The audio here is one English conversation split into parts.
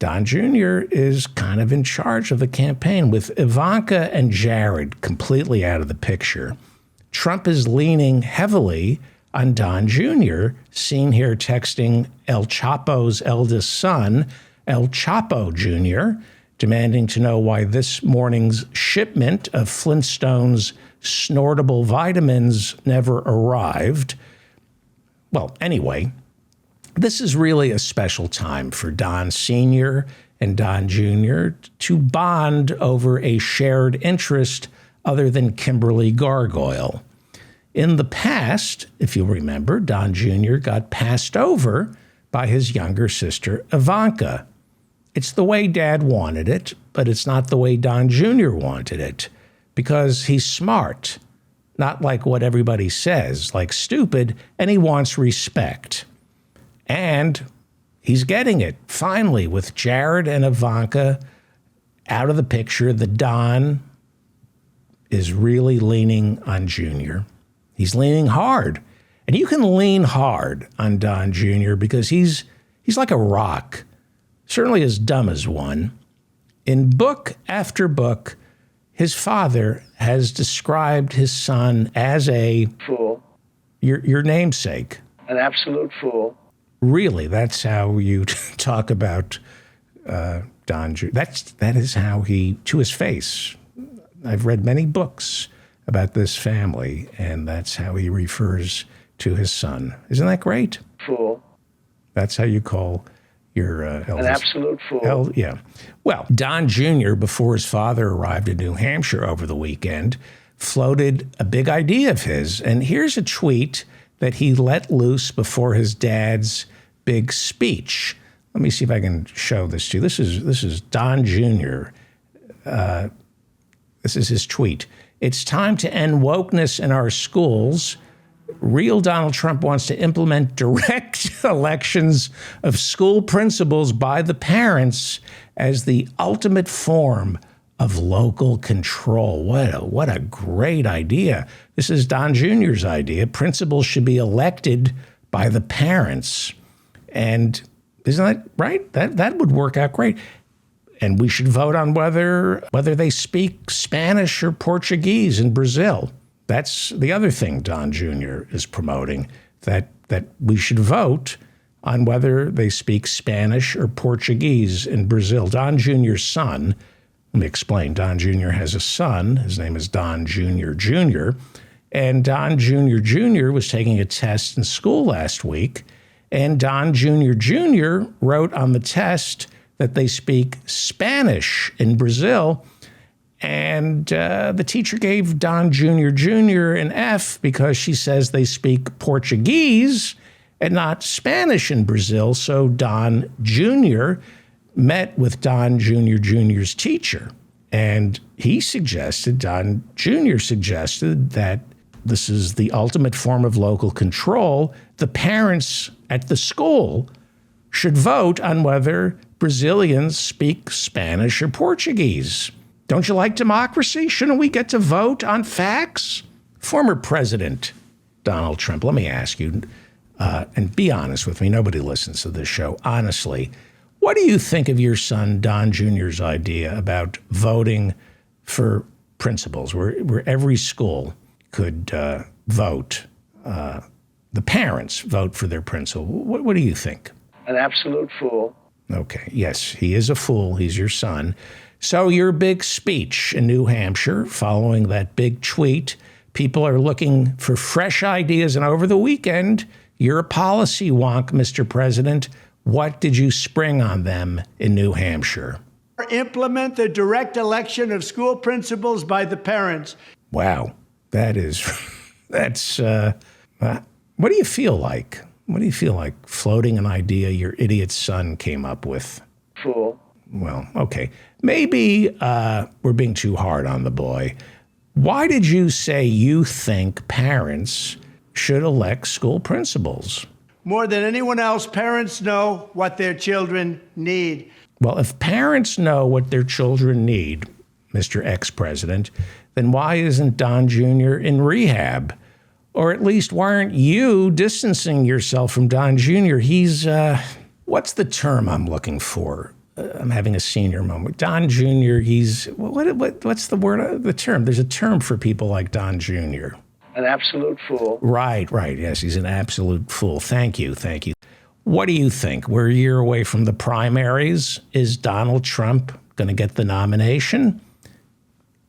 Don Jr. is kind of in charge of the campaign. With Ivanka and Jared completely out of the picture, Trump is leaning heavily on Don Jr., seen here texting El Chapo's eldest son, El Chapo Jr., demanding to know why this morning's shipment of Flintstones snortable vitamins never arrived. Well, anyway, this is really a special time for Don Sr. and Don Jr. to bond over a shared interest other than Kimberly Gargoyle. In the past, if you'll remember, Don Jr. got passed over by his younger sister, Ivanka. It's the way Dad wanted it, but it's not the way Don Jr. wanted it, because he's smart, not like what everybody says, like stupid, and he wants respect. And he's getting it, finally, with Jared and Ivanka out of the picture. The Don is really leaning on Jr. He's leaning hard. And you can lean hard on Don Jr. because he's like a rock, certainly as dumb as one. In book after book, his father has described his son as a fool. Your namesake. An absolute fool. Really, that's how you talk about Don Jr. That is how he, to his face. I've read many books about this family, and that's how he refers to his son. Isn't that great? Fool. That's how you call your eldest. An absolute fool. Yeah. Well, Don Jr., before his father arrived in New Hampshire over the weekend, floated a big idea of his. And here's a tweet that he let loose before his dad's big speech. Let me see if I can show this to you. This is Don Jr. This is his tweet. It's time to end wokeness in our schools. Real Donald Trump wants to implement direct elections of school principals by the parents as the ultimate form of local control. What a great idea. This is Don Jr.'s idea. Principals should be elected by the parents. And isn't that right? That would work out great. And we should vote on whether they speak Spanish or Portuguese in Brazil. That's the other thing Don Jr. is promoting, that we should vote on whether they speak Spanish or Portuguese in Brazil. Don Jr.'s son, let me explain. Don Jr. has a son. His name is Don Jr. Jr. And Don Jr. Jr. was taking a test in school last week. And Don Jr. Jr. wrote on the test that they speak Spanish in Brazil. And the teacher gave Don Jr. Jr. an F because she says they speak Portuguese and not Spanish in Brazil. So Don Jr. met with Don Jr. Jr.'s teacher. And Don Jr. suggested that this is the ultimate form of local control. The parents at the school should vote on whether Brazilians speak Spanish or Portuguese. Don't you like democracy? Shouldn't we get to vote on facts? Former President Donald Trump, let me ask you, and be honest with me, nobody listens to this show, honestly, what do you think of your son Don Jr.'s idea about voting for principals, where every school could vote, the parents vote for their principal? What do you think? An absolute fool. Okay, yes, he is a fool. He's your son. So your big speech in New Hampshire, following that big tweet, people are looking for fresh ideas. And over the weekend, you're a policy wonk, Mr. President. What did you spring on them in New Hampshire? Implement the direct election of school principals by the parents. Wow, that's, what do you feel like? What do you feel like floating an idea your idiot son came up with? Fool. Well, okay. Maybe we're being too hard on the boy. Why did you say you think parents should elect school principals? More than anyone else, parents know what their children need. Well, if parents know what their children need, Mr. Ex-President, then why isn't Don Jr. in rehab? Or at least why aren't you distancing yourself from Don Jr.? He's, what's the term I'm looking for? I'm having a senior moment. Don Jr., what's the word, the term? There's a term for people like Don Jr. An absolute fool. Right. Yes, he's an absolute fool. Thank you. What do you think? We're a year away from the primaries. Is Donald Trump going to get the nomination?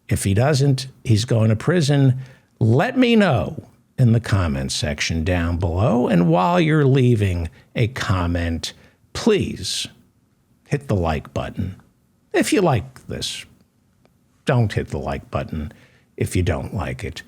If he doesn't, he's going to prison. Let me know in the comments section down below. And while you're leaving a comment, please hit the like button if you like this. Don't hit the like button if you don't like it.